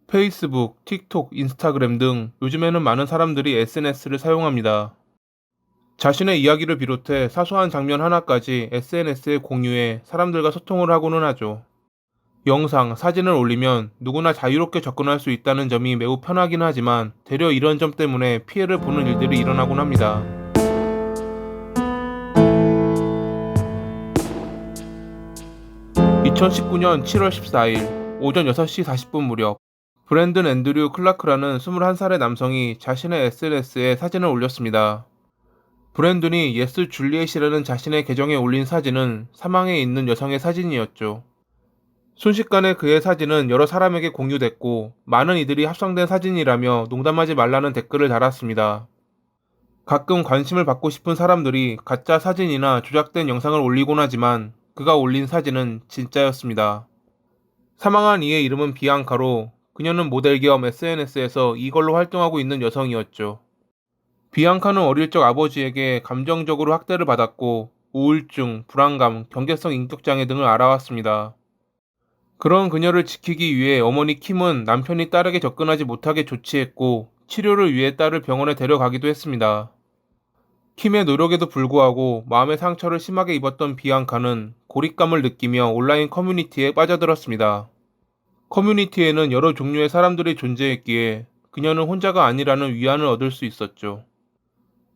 페이스북, 틱톡, 인스타그램 등 요즘에는 많은 사람들이 SNS를 사용합니다. 자신의 이야기를 비롯해 사소한 장면 하나까지 SNS에 공유해 사람들과 소통을 하고는 하죠. 영상, 사진을 올리면 누구나 자유롭게 접근할 수 있다는 점이 매우 편하긴 하지만 되려 이런 점 때문에 피해를 보는 일들이 일어나곤 합니다. 2019년 7월 14일 오전 6시 40분 무렵 브랜든 앤드류 클라크라는 21살의 남성이 자신의 SNS에 사진을 올렸습니다. 브랜든이 예스 줄리엣이라는 자신의 계정에 올린 사진은 사망해 있는 여성의 사진이었죠. 순식간에 그의 사진은 여러 사람에게 공유됐고 많은 이들이 합성된 사진이라며 농담하지 말라는 댓글을 달았습니다. 가끔 관심을 받고 싶은 사람들이 가짜 사진이나 조작된 영상을 올리곤 하지만 그가 올린 사진은 진짜였습니다. 사망한 이의 이름은 비앙카로 그녀는 모델 겸 SNS에서 이걸로 활동하고 있는 여성이었죠. 비앙카는 어릴 적 아버지에게 감정적으로 학대를 받았고 우울증, 불안감, 경계성 인격장애 등을 앓아왔습니다. 그런 그녀를 지키기 위해 어머니 킴은 남편이 딸에게 접근하지 못하게 조치했고 치료를 위해 딸을 병원에 데려가기도 했습니다. 킴의 노력에도 불구하고 마음의 상처를 심하게 입었던 비앙카는 고립감을 느끼며 온라인 커뮤니티에 빠져들었습니다. 커뮤니티에는 여러 종류의 사람들이 존재했기에 그녀는 혼자가 아니라는 위안을 얻을 수 있었죠.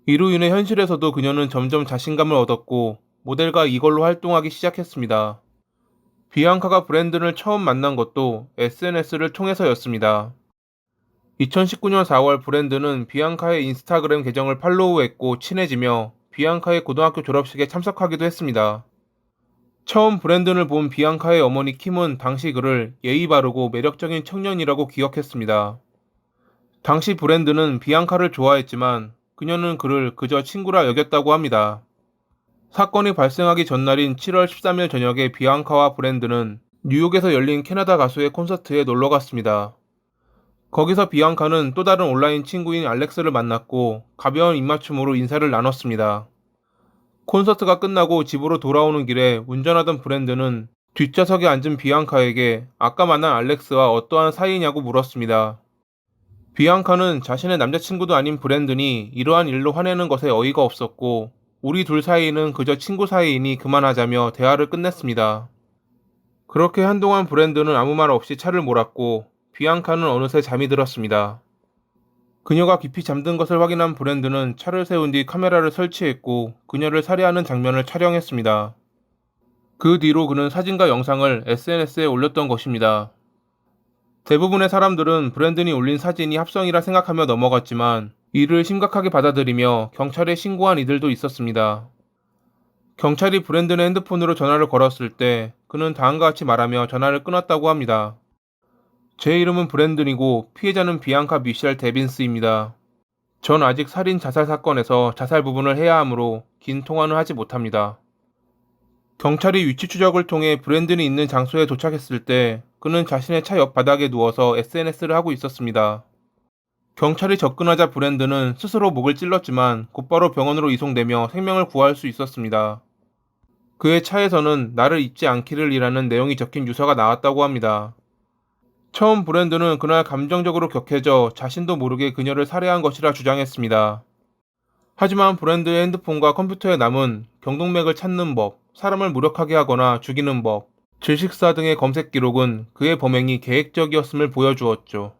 이로 인해 현실에서도 그녀는 점점 자신감을 얻었고 모델과 이걸로 활동하기 시작했습니다. 비앙카가 브랜든을 처음 만난 것도 SNS를 통해서였습니다. 2019년 4월 브랜든은 비앙카의 인스타그램 계정을 팔로우했고 친해지며 비앙카의 고등학교 졸업식에 참석하기도 했습니다. 처음 브랜든을 본 비앙카의 어머니 킴은 당시 그를 예의 바르고 매력적인 청년이라고 기억했습니다. 당시 브랜든은 비앙카를 좋아했지만 그녀는 그를 그저 친구라 여겼다고 합니다. 사건이 발생하기 전날인 7월 13일 저녁에 비앙카와 브랜든은 뉴욕에서 열린 캐나다 가수의 콘서트에 놀러 갔습니다. 거기서 비앙카는 또 다른 온라인 친구인 알렉스를 만났고 가벼운 입맞춤으로 인사를 나눴습니다. 콘서트가 끝나고 집으로 돌아오는 길에 운전하던 브랜든은 뒷좌석에 앉은 비앙카에게 아까 만난 알렉스와 어떠한 사이냐고 물었습니다. 비앙카는 자신의 남자친구도 아닌 브랜든이 이러한 일로 화내는 것에 어이가 없었고 우리 둘 사이는 그저 친구 사이이니 그만하자며 대화를 끝냈습니다. 그렇게 한동안 브랜든은 아무 말 없이 차를 몰았고 비앙카는 어느새 잠이 들었습니다. 그녀가 깊이 잠든 것을 확인한 브랜든은 차를 세운 뒤 카메라를 설치했고 그녀를 살해하는 장면을 촬영했습니다. 그 뒤로 그는 사진과 영상을 SNS에 올렸던 것입니다. 대부분의 사람들은 브랜든이 올린 사진이 합성이라 생각하며 넘어갔지만 이를 심각하게 받아들이며 경찰에 신고한 이들도 있었습니다. 경찰이 브랜든의 핸드폰으로 전화를 걸었을 때 그는 다음과 같이 말하며 전화를 끊었다고 합니다. 제 이름은 브랜든이고 피해자는 비앙카 미셸 데빈스입니다. 전 아직 살인 자살 사건에서 자살 부분을 해야 하므로 긴 통화는 하지 못합니다. 경찰이 위치 추적을 통해 브랜든이 있는 장소에 도착했을 때 그는 자신의 차 옆 바닥에 누워서 SNS를 하고 있었습니다. 경찰이 접근하자 브랜든은 스스로 목을 찔렀지만 곧바로 병원으로 이송되며 생명을 구할 수 있었습니다. 그의 차에서는 나를 잊지 않기를 이라는 내용이 적힌 유서가 나왔다고 합니다. 처음 브랜든은 그날 감정적으로 격해져 자신도 모르게 그녀를 살해한 것이라 주장했습니다. 하지만 브랜드의 핸드폰과 컴퓨터에 남은 경동맥을 찾는 법, 사람을 무력하게 하거나 죽이는 법, 질식사 등의 검색 기록은 그의 범행이 계획적이었음을 보여주었죠.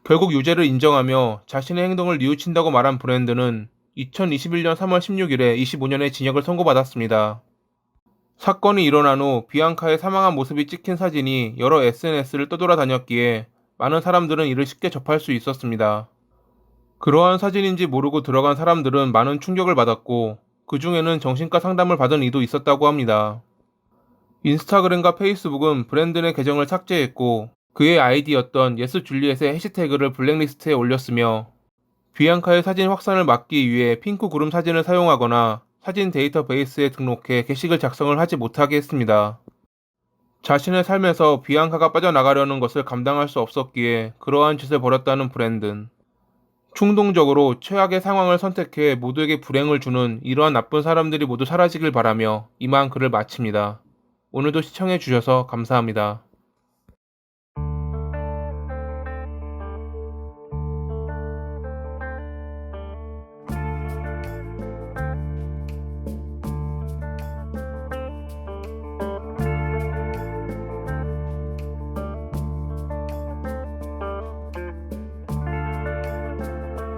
결국 유죄를 인정하며 자신의 행동을 뉘우친다고 말한 브랜드는 2021년 3월 16일에 25년의 징역을 선고받았습니다. 사건이 일어난 후 비앙카의 사망한 모습이 찍힌 사진이 여러 SNS를 떠돌아다녔기에 많은 사람들은 이를 쉽게 접할 수 있었습니다. 그러한 사진인지 모르고 들어간 사람들은 많은 충격을 받았고 그 중에는 정신과 상담을 받은 이도 있었다고 합니다. 인스타그램과 페이스북은 브랜든의 계정을 삭제했고 그의 아이디였던 예스 줄리엣의 해시태그를 블랙리스트에 올렸으며 비앙카의 사진 확산을 막기 위해 핑크 구름 사진을 사용하거나 사진 데이터베이스에 등록해 게시글 작성을 하지 못하게 했습니다. 자신의 삶에서 비앙카가 빠져나가려는 것을 감당할 수 없었기에 그러한 짓을 벌였다는 브랜든. 충동적으로 최악의 상황을 선택해 모두에게 불행을 주는 이러한 나쁜 사람들이 모두 사라지길 바라며 이만 글을 마칩니다. 오늘도 시청해 주셔서 감사합니다.